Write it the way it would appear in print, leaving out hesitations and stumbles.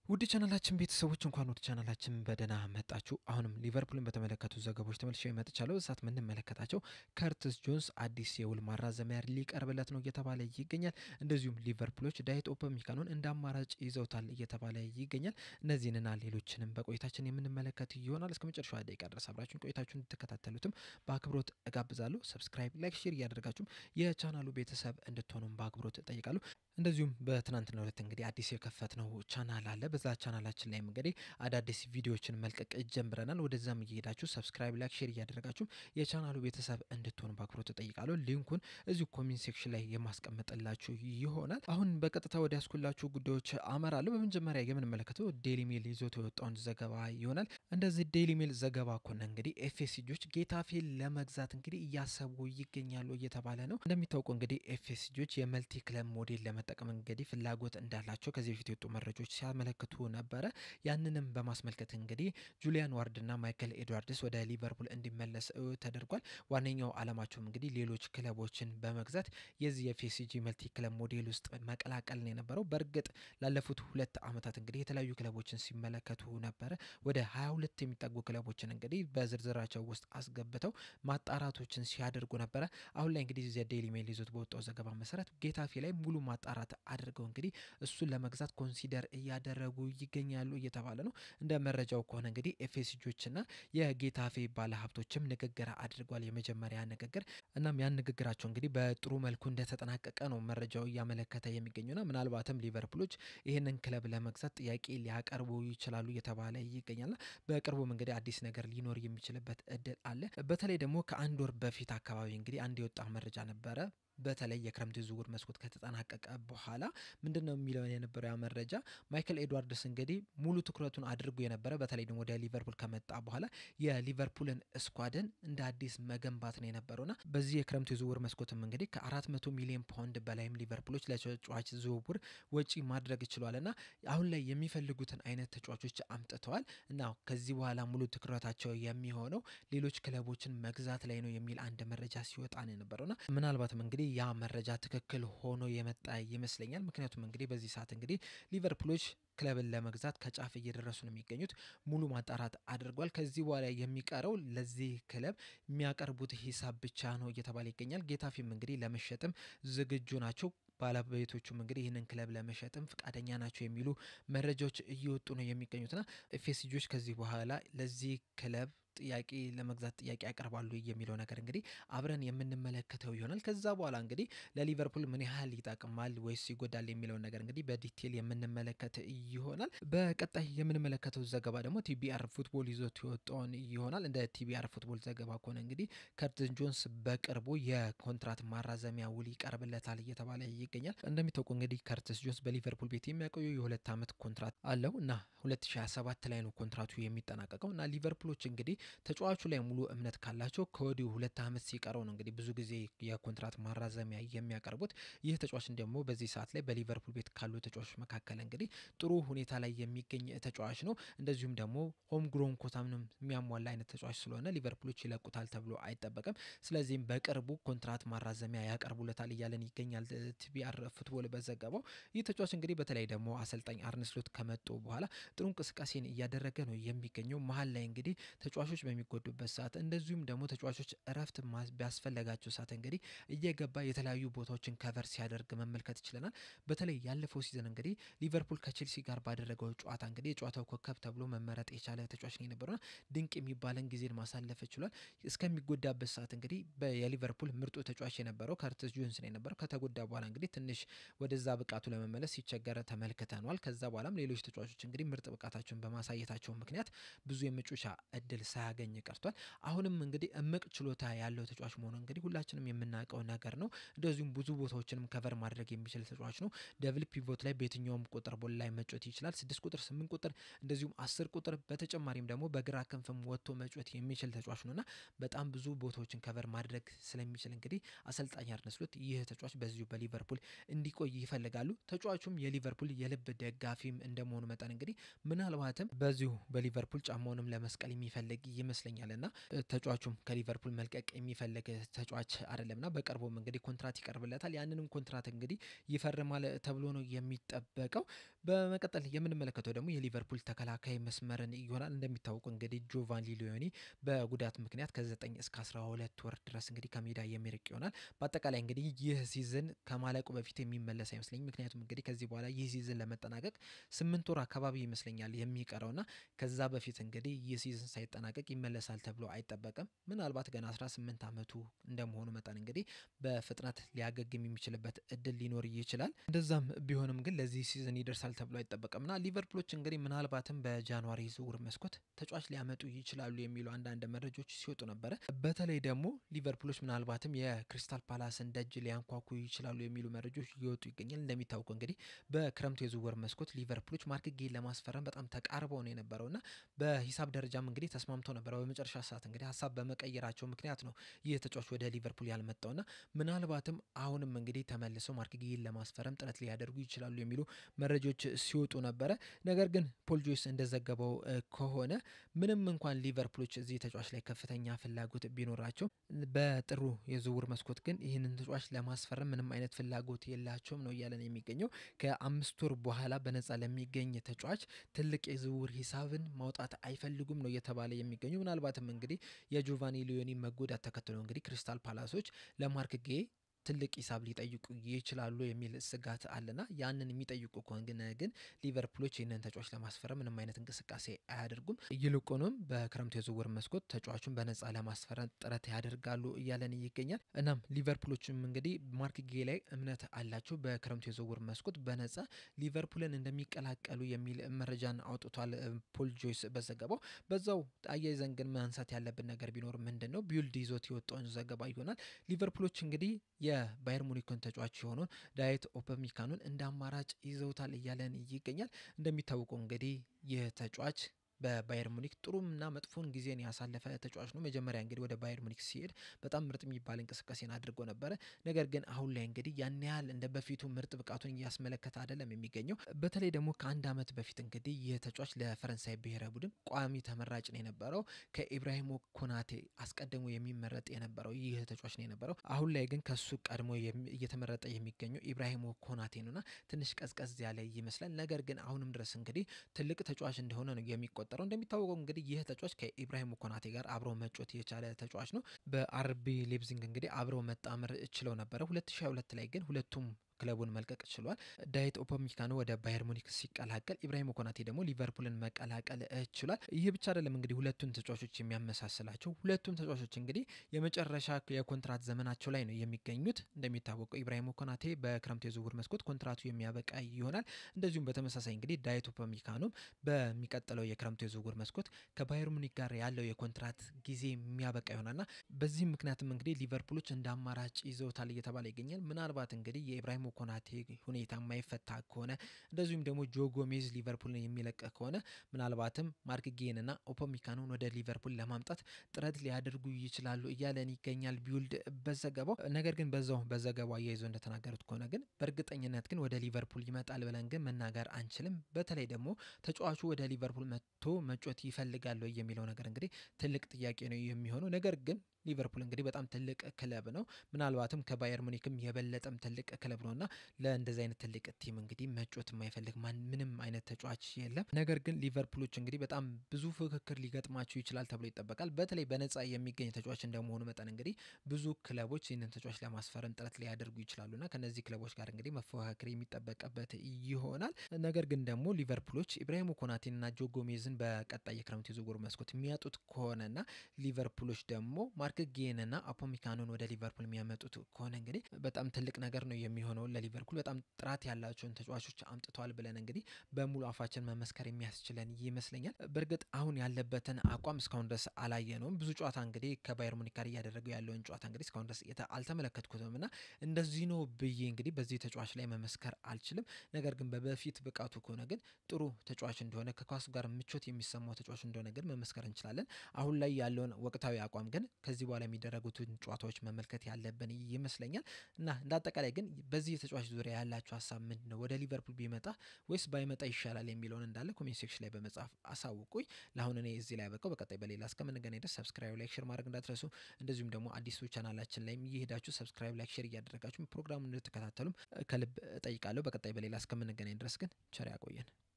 ውድ ቻናላችን ቤተሰቦች እንኳን ወደ ቻናላችን በደህና መጣችሁ። አሁንም ሊቨርፑልን በተመለከቱ ዘገባዎች ተመልሼ መጥቻለሁ። እሳት የምንመለከታቸው ከርቲስ ጆንስ አዲስ የውል ማራዘሚያ ሊቀርብለት ነው እየተባለ ይገኛል። እንደዚሁም ሊቨርፑሎች ዳዊት ኡፓሜካኖን እንደ አማራጭ ይዘውታል እየተባለ ይገኛል። እነዚህንና ሌሎችንም በቆይታችን የምንመለከት ይሆናል። እስከ መጨረሻው ደቂቃ ድረስ አብራችሁን ቆይታችሁን እንድትከታተሉትም በአክብሮት እጋብዛለሁ። ሰብስክራይብ፣ ላይክ፣ ሼር እያደረጋችሁም የቻናሉ ቤተሰብ እንድትሆኑም በአክብሮት እጠይቃለሁ። እንደዚሁም በትናንትናው ዕለት እንግዲህ አዲስ የከፈትነው ቻናል አለ። በዛ ቻናላችን ላይ እንግዲህ አዳዲስ ቪዲዮዎችን መልቀቅ ጀምረናል። ወደዛም እየሄዳችሁ ሰብስክራይብ፣ ላይክ፣ ሼር እያደረጋችሁ የቻናሉ ቤተሰብ እንድትሆኑ በአክብሮት እጠይቃለሁ። ሊንኩን እዚሁ ኮሜንት ሴክሽን ላይ የማስቀምጥላችሁ ይሆናል። አሁን በቀጥታ ወደ ያስኩላችሁ ጉዳዮች አመራለሁ። በመጀመሪያ የምንመለከተው ዴይሊ ሜል ይዞት የወጣውን ዘገባ ይሆናል። እንደዚህ ዴይሊ ሜል ዘገባ ከሆነ እንግዲህ ኤፍኤስጂዎች ጌታፌን ለመግዛት እንግዲህ እያሰቡ ይገኛሉ እየተባለ ነው። እንደሚታወቀው እንግዲህ ኤፍኤስጂዎች የመልቲ ክለብ ሞዴል ለመጠቀም እንግዲህ ፍላጎት እንዳላቸው ከዚህ በፊት የወጡ መረጃዎች ሲያመለክቱ ነበረ። ያንንም በማስመልከት እንግዲህ ጁሊያን ዋርድና ማይክል ኤድዋርድስ ወደ ሊቨርፑል እንዲመለስ ተደርጓል። ዋነኛው አላማቸውም እንግዲህ ሌሎች ክለቦችን በመግዛት የዚህ የኤፍኤስጂ መልቲ ክለብ ሞዴል ውስጥ መቀላቀል ነው የነበረው። በእርግጥ ላለፉት 2 ዓመታት እንግዲህ የተለያዩ ክለቦችን ሲመለከቱ ነበረ። ወደ 22 የሚጠጉ ክለቦችን እንግዲህ በዝርዝራቸው ውስጥ አስገብተው ማጣራቶችን ሲያደርጉ ነበረ። አሁን ላይ እንግዲህ ዴይሊ ሜል ይዞት በወጣው ዘገባ መሰረት ጌታፌ ላይ ሙሉ ማጣራት አድርገው እንግዲህ እሱን ለመግዛት ኮንሲደር እያደረጉ ይገኛሉ እየተባለ ነው። እንደ መረጃው ከሆነ እንግዲህ ኤፍኤስጂዎችና የጌታፌ ባለሀብቶችም ንግግር አድርጓል፣ የመጀመሪያ ንግግር። እናም ያን ንግግራቸው እንግዲህ በጥሩ መልኩ እንደተጠናቀቀ ነው መረጃው እያመለከተ የሚገኙና ምናልባትም ሊቨርፑሎች ይህንን ክለብ ለመግዛት ጥያቄ ሊያቀርቡ ይችላሉ እየተባለ ይገኛልና በቅርቡም እንግዲህ አዲስ ነገር ሊኖር የሚችልበት እድል አለ። በተለይ ደግሞ ከአንድ ወር በፊት አካባቢ እንግዲህ አንድ የወጣ መረጃ ነበረ። በተለይ የክረምት ዝውውር መስኮት ከተጠናቀቀ በኋላ ምንድነው የሚለው የነበረው ያ መረጃ ማይክል ኤድዋርድስ እንግዲህ ሙሉ ትኩረቱን አድርጎ የነበረ በተለይ ደግሞ ወደ ሊቨርፑል ከመጣ በኋላ የሊቨርፑልን ስኳድን እንደ አዲስ መገንባት ነው የነበረውና በዚህ የክረምት ዝውውር መስኮትም እንግዲህ ከ400 ሚሊዮን ፓውንድ በላይም ሊቨርፑሎች ለተጫዋች ዝውውር ወጪ ማድረግ ችሏልና አሁን ላይ የሚፈልጉትን አይነት ተጫዋቾች አምጥተዋል እና ከዚህ በኋላ ሙሉ ትኩረታቸው የሚሆነው ሌሎች ክለቦችን መግዛት ላይ ነው የሚል አንድ መረጃ ሲወጣ ነው የነበረውና ምናልባትም እንግዲህ ያ መረጃ ትክክል ሆኖ የመጣ ይመስለኛል። ምክንያቱም እንግዲህ በዚህ ሰዓት እንግዲህ ሊቨርፑሎች ክለብን ለመግዛት ከጫፍ እየደረሱ ነው የሚገኙት። ሙሉ ማጣራት አድርጓል። ከዚህ በኋላ የሚቀረው ለዚህ ክለብ የሚያቀርቡት ሂሳብ ብቻ ነው እየተባለ ይገኛል። ጌታፌም እንግዲህ ለመሸጥም ዝግጁ ናቸው። ባለቤቶቹም እንግዲህ ይህንን ክለብ ለመሸጥም ፍቃደኛ ናቸው የሚሉ መረጃዎች እየወጡ ነው የሚገኙትና ኤፍኤስጂዎች ከዚህ በኋላ ለዚህ ክለብ ጥያቄ ለመግዛት ጥያቄ ያቀርባሉ የሚለው ነገር እንግዲህ አብረን የምንመለከተው ይሆናል። ከዛ በኋላ እንግዲህ ለሊቨርፑል ምን ያህል ይጠቅማል ወይስ ይጎዳል የሚለውን ነገር እንግዲህ በዲቴል የምንመለከት ይሆናል። በቀጣይ የምንመለከተው ዘገባ ደግሞ ቲቢአር ፉትቦል ይዞት የወጣውን ይሆናል። እንደ ቲቢአር ፉትቦል ዘገባ ከሆነ እንግዲህ ከርቲስ ጆንስ በቅርቡ የኮንትራት ማራዘሚያ ውል ይቀርብለታል እየተባለ ይገኛል። እንደሚታወቀው እንግዲህ ከርቲስ ጆንስ በሊቨርፑል ቤት የሚያቆየው የ2 ዓመት ኮንትራት አለው እና 2027 ላይ ነው ኮንትራቱ የሚጠናቀቀው እና ሊቨርፑሎች እንግዲህ ተጫዋቹ ላይ ሙሉ እምነት ካላቸው ከወዲሁ 2 ዓመት ሲቀረው ነው እንግዲህ ብዙ ጊዜ የኮንትራት ማራዘሚያ የሚያቀርቡት። ይህ ተጫዋች ደግሞ በዚህ ሰዓት ላይ በሊቨርፑል ቤት ካሉ ተጫዋቾች መካከል እንግዲህ ጥሩ ሁኔታ ላይ የሚገኝ ተጫዋች ነው። እንደዚሁም ደግሞ ሆም ግሮን ኮታምንም የሚያሟላ አይነት ተጫዋች ስለሆነ ሊቨርፑሎች ይለቁታል ተብሎ አይጠበቅም። ስለዚህም በቅርቡ ኮንትራት ማራዘሚያ ያቀርቡለታል እያለን ይገኛል ቲቢአር ፉትቦል በዘገባው። ይህ ተጫዋች እንግዲህ በተለይ ደግሞ አሰልጣኝ አርነ ስሎት ከመጡ በኋላ ጥሩ እንቅስቃሴን እያደረገ ነው የሚገኘው። መሀል ላይ እንግዲህ ተጫዋቾች በሚጎዱበት ሰዓት እንደዚሁም ደግሞ ተጫዋቾች እረፍት ቢያስፈልጋቸው ሰዓት እንግዲህ እየገባ የተለያዩ ቦታዎችን ከቨር ሲያደርግ መመልከት ይችላል። በተለይ ያለፈው ሲዝን እንግዲህ ሊቨርፑል ከቼልሲ ጋር ባደረገው ጨዋታ እንግዲህ የጨዋታው ኮከብ ተብሎ መመረጥ የቻለ ተጫዋች ነው የነበረውና ድንቅ የሚባለን ጊዜን ማሳለፍ ችሏል። እስከሚጎዳበት ሰዓት እንግዲህ የሊቨርፑል ምርጡ ተጫዋች የነበረው ከርቲስ ጆንስ ነው የነበረው። ከተጎዳ በኋላ እንግዲህ ትንሽ ወደዛ ብቃቱ ለመመለስ ሲቸገረ ተመልክተናል። ከዛ በኋላም ሌሎች ተጫዋቾች እንግዲህ ምርጥ ብቃታቸውን በማሳየታቸው ምክንያት ብዙ የመጮቻ እድል ሳያገኝ ቀርቷል። አሁንም እንግዲህ እምቅ ችሎታ ያለው ተጫዋች መሆኑ እንግዲህ ሁላችንም የምናውቀው ነገር ነው። እንደዚሁም ብዙ ቦታዎችንም ከቨር ማድረግ የሚችል ተጫዋች ነው። ደብል ፒቮት ላይ በየትኛውም ቁጥር ቦል ላይ መጮት ይችላል። 6 ቁጥር፣ 8 ቁጥር እንደዚሁም 10 ቁጥር በተጨማሪም ደግሞ በግራ ክንፍም ወጥቶ መጮት የሚችል ተጫዋች ነውና በጣም ብዙ ቦታዎችን ከቨር ማድረግ ስለሚችል እንግዲህ አሰልጣኝ አርነ ስሎት ይህ ተጫዋች በዚሁ በሊቨርፑል እንዲቆይ ይፈልጋሉ። ተጫዋቹም የሊቨርፑል የልብ ደጋፊም እንደመሆኑ መጠን እንግዲህ ምናልባትም በዚሁ በሊቨርፑል ጫማውንም ለመስቀል የሚፈልግ ይመስለኛልና ተጫዋቹም ከሊቨርፑል መልቀቅ የሚፈልግ ተጫዋች አይደለምና በቅርቡም እንግዲህ ኮንትራት ይቀርብለታል። ያንንም ኮንትራት እንግዲህ ይፈርማል ተብሎ ነው የሚጠበቀው። በመቀጠል የምንመለከተው ደግሞ የሊቨርፑል ተከላካይ መስመርን ይሆናል። እንደሚታወቀው እንግዲህ ጆቫኒ ሊዮኒ በጉዳት ምክንያት ከ9 እስከ 12 ወር ድረስ እንግዲህ ከሜዳ የሚርቅ ይሆናል። በአጠቃላይ እንግዲህ ይህ ሲዝን ከማለቁ በፊት የሚመለስ አይመስለኝም። ምክንያቱም እንግዲህ ከዚህ በኋላ ይህ ሲዝን ለመጠናቀቅ 8 ወር አካባቢ ይመስለኛል የሚቀረውና ከዛ በፊት እንግዲህ ይህ ሲዝን ሳይጠናቀቅ ይመለሳል ተብሎ አይጠበቅም። ምናልባት ገና 18 ዓመቱ እንደመሆኑ መጠን እንግዲህ በፍጥነት ሊያገግም የሚችልበት እድል ሊኖር ይችላል። እንደዛም ቢሆንም ግን ለዚህ ሲዝን ይደርሳል ተብሎ አይጠበቅምና ሊቨርፑሎች እንግዲህ ምናልባትም በጃንዋሪ ዝውውር መስኮት ተጫዋች ሊያመጡ ይችላሉ የሚሉ አንዳንድ መረጃዎች ሲወጡ ነበረ። በተለይ ደግሞ ሊቨርፑሎች ምናልባትም የክሪስታል ፓላስን ደጅ ሊያንኳኩ ይችላሉ የሚሉ መረጃዎች እየወጡ ይገኛል። እንደሚታወቀው እንግዲህ በክረምቱ የዝውውር መስኮት ሊቨርፑሎች ማርክ ጌን ለማስፈረም በጣም ተቃርበው ነው የነበረውና በሂሳብ ደረጃም እንግዲህ ተስማምተው ነበር። በመጨረሻ ሰዓት እንግዲህ ሀሳብ በመቀየራቸው ምክንያት ነው ይህ ተጫዋች ወደ ሊቨርፑል ያልመጣውና ምናልባትም አሁንም እንግዲህ ተመልሰው ማርክ ጌን ለማስፈረም ጥረት ሊያደርጉ ይችላሉ የሚሉ መረጃዎች ሲወጡ ነበረ። ነገር ግን ፖል ጆይስ እንደዘገበው ከሆነ ምንም እንኳን ሊቨርፑሎች እዚህ ተጫዋች ላይ ከፍተኛ ፍላጎት ቢኖራቸው በጥሩ የዝውውር መስኮት ግን ይህንን ተጫዋች ለማስፈረም ምንም አይነት ፍላጎት የላቸውም ነው እያለን የሚገኘው። ከ5 ወር በኋላ በነፃ ለሚገኝ ተጫዋች ትልቅ የዝውውር ሂሳብን ማውጣት አይፈልጉም ነው እየተባለ የሚገኘው። ምናልባትም እንግዲህ የጆቫኒ ሊዮኒ መጎዳት ተከትሎ እንግዲህ ክሪስታል ፓላሶች ለማርክ ጌ ትልቅ ሂሳብ ሊጠይቁ ይችላሉ የሚል ስጋት አለና ያንን የሚጠይቁ ከሆነ ግን ሊቨርፑሎች ይህንን ተጫዋች ለማስፈረም ምንም አይነት እንቅስቃሴ አያደርጉም። ይልቁንም በክረምቱ የዝውውር መስኮት ተጫዋቹን በነፃ ለማስፈረም ጥረት ያደርጋሉ እያለን ይገኛል። እናም ሊቨርፑሎችም እንግዲህ ማርክ ጌ ላይ እምነት አላቸው። በክረምቱ የዝውውር መስኮት በነፃ ሊቨርፑልን እንደሚቀላቀሉ የሚል መረጃን አውጥቷል ፖል ጆይስ በዘገባው። በዛው አያይዘን ግን ማንሳት ያለብን ነገር ቢኖር ምንድን ነው ቢልድ ይዞት የወጣውን ዘገባ ይሆናል። ሊቨርፑሎች እንግዲህ የባየር ሙኒክን ተጫዋች የሆነውን ዳዊት ኡፓሜካኖን እንደ አማራጭ ይዘውታል እያለን ይገኛል። እንደሚታወቀው እንግዲህ ይህ ተጫዋች በባየር ሙኒክ ጥሩምና መጥፎን ጊዜን ያሳለፈ ተጫዋች ነው። መጀመሪያ እንግዲህ ወደ ባየር ሙኒክ ሲሄድ በጣም ምርጥ የሚባል እንቅስቃሴን አድርጎ ነበረ። ነገር ግን አሁን ላይ እንግዲህ ያን ያህል እንደ በፊቱ ምርጥ ብቃቱን እያስመለከተ አይደለም የሚገኘው። በተለይ ደግሞ ከአንድ ዓመት በፊት እንግዲህ ይህ ተጫዋች ለፈረንሳይ ብሔራዊ ቡድን ቋሚ ተመራጭ ነው የነበረው። ከኢብራሂሞ ኮናቴ አስቀድሞ የሚመረጥ የነበረው ይህ ተጫዋች ነው የነበረው። አሁን ላይ ግን ከሱ ቀድሞ እየተመረጠ የሚገኘው ኢብራሂሞ ኮናቴ ነውና ትንሽ ቀዝቀዝ ያለ ይመስላል። ነገር ግን አሁንም ድረስ እንግዲህ ትልቅ ተጫዋች እንደሆነ ነው የሚቆጠረው። እንደሚታወቀው እንግዲህ ይህ ተጫዋች ከኢብራሂሞ ኮናቴ ጋር አብሮ መጫወት የቻለ ተጫዋች ነው። በአርቢ ሌፕዚግ እንግዲህ አብረው መጣመር ችለው ነበረ። 2022 ላይ ግን ሁለቱም ክለቡን መልቀቅ ችሏል። ዳዊት ኡፓሜካኖ ወደ ባየር ሙኒክ ሲቀላቀል ኢብራሂሞ ኮናቴ ደግሞ ሊቨርፑልን መቀላቀል ችሏል። ይህ ብቻ አይደለም እንግዲህ ሁለቱን ተጫዋቾች የሚያመሳስላቸው። ሁለቱም ተጫዋቾች እንግዲህ የመጨረሻ የኮንትራት ዘመናቸው ላይ ነው የሚገኙት። እንደሚታወቀው ኢብራሂሞ ኮናቴ በክረምቱ የዝውውር መስኮት ኮንትራቱ የሚያበቃ ይሆናል። እንደዚሁም በተመሳሳይ እንግዲህ ዳዊት ኡፓሜካኖም በሚቀጥለው የክረምቱ የዝውውር መስኮት ከባየር ሙኒክ ጋር ያለው የኮንትራት ጊዜ የሚያበቃ ይሆናልና በዚህም ምክንያትም እንግዲህ ሊቨርፑሎች እንደ አማራጭ ይዘውታል እየተባለ ይገኛል። ምናልባት እንግዲህ የኢብራሂሞ ኮናቴ ሁኔታ የማይፈታ ከሆነ እንደዚሁም ደግሞ ጆ ጎሜዝ ሊቨርፑልን የሚለቅ ከሆነ ምናልባትም ማርክ ጌንና ኡፓሜካኖን ወደ ሊቨርፑል ለማምጣት ጥረት ሊያደርጉ ይችላሉ እያለን ይገኛል ቢውልድ በዘገባው። ነገር ግን በዛው በዘገባው አያይዞ እንደተናገሩት ከሆነ ግን በእርግጠኝነት ግን ወደ ሊቨርፑል ይመጣል ብለን ግን መናገር አንችልም። በተለይ ደግሞ ተጫዋቹ ወደ ሊቨርፑል መጥቶ መጫወት ይፈልጋል የሚለው ነገር እንግዲህ ትልቅ ጥያቄ ነው የሚሆነው። ነገር ግን ሊቨርፑል እንግዲህ በጣም ትልቅ ክለብ ነው። ምናልባትም ከባየር ሙኒክም የበለጠም ትልቅ ክለብ ነውና ለእንደዚህ አይነት ትልቅ ቲም እንግዲህ መጫወት የማይፈልግ ምንም አይነት ተጫዋች የለም። ነገር ግን ሊቨርፑሎች እንግዲህ በጣም ብዙ ፍክክር ሊገጥማቸው ይችላል ተብሎ ይጠበቃል። በተለይ በነፃ የሚገኝ ተጫዋች እንደመሆኑ መጠን እንግዲህ ብዙ ክለቦች ይህንን ተጫዋች ለማስፈረም ጥረት ሊያደርጉ ይችላሉና ከነዚህ ክለቦች ጋር እንግዲህ መፎካከር የሚጠበቅበት ይሆናል። ነገር ግን ደግሞ ሊቨርፑሎች ኢብራሂሞ ኮናቴንና ጆ ጎሜዝን በቀጣይ የክረምት የዝውውር መስኮት የሚያጡት ከሆነና ሊቨርፑሎች ደግሞ ማርክ ጌንና ኡፓሜካኖን ወደ ሊቨርፑል የሚያመጡት ከሆነ እንግዲህ በጣም ትልቅ ነገር ነው የሚሆነው ለሊቨርፑል። በጣም ጥራት ያላቸውን ተጫዋቾች አምጥተዋል ብለን እንግዲህ በሙሉ አፋችን መመስከር የሚያስችለን ይመስለኛል። በእርግጥ አሁን ያለበትን አቋም እስካሁን ድረስ አላየነውም። ብዙ ጨዋታ እንግዲህ ከባየር ሙኒክ ጋር እያደረገው ያለውን ጨዋታ እንግዲህ እስካሁን ድረስ አልተመለከትኩትምና እንደዚህ ነው ብዬ እንግዲህ በዚህ ተጫዋች ላይ መመስከር አልችልም። ነገር ግን በበፊት ብቃቱ ከሆነ ግን ጥሩ ተጫዋች እንደሆነ ከኳሱ ጋር ምቾት የሚሰማው ተጫዋች እንደሆነ ግን መመስከር እንችላለን። አሁን ላይ ያለውን ወቅታዊ አቋም ግን ከዚህ ከዚህ በኋላ የሚደረጉትን ጨዋታዎች መመልከት ያለብን ይመስለኛል። እና እንደ አጠቃላይ ግን በዚህ ተጫዋች ዙሪያ ያላችሁ ሀሳብ ምንድነው? ወደ ሊቨርፑል ቢመጣ ወይስ ባይመጣ ይሻላል የሚለውን እንዳለ ኮሜንት ሴክሽን ላይ በመጻፍ አሳውቁኝ። ለአሁን እኔ እዚህ ላይ ያበቃው። በቀጣይ በሌላ እስከምንገናኝ ድረስ ሰብስክራይብ፣ ላይክ፣ ሼር ማድረግ እንዳትረሱ። እንደዚሁም ደግሞ አዲሱ ቻናላችን ላይ እየሄዳችሁ ሰብስክራይብ፣ ላይክ፣ ሼር እያደረጋችሁ ፕሮግራሙን እንድትከታተሉም ከልብ እጠይቃለሁ። በቀጣይ በሌላ እስከምንገናኝ ድረስ ግን ቸር ያቆየን።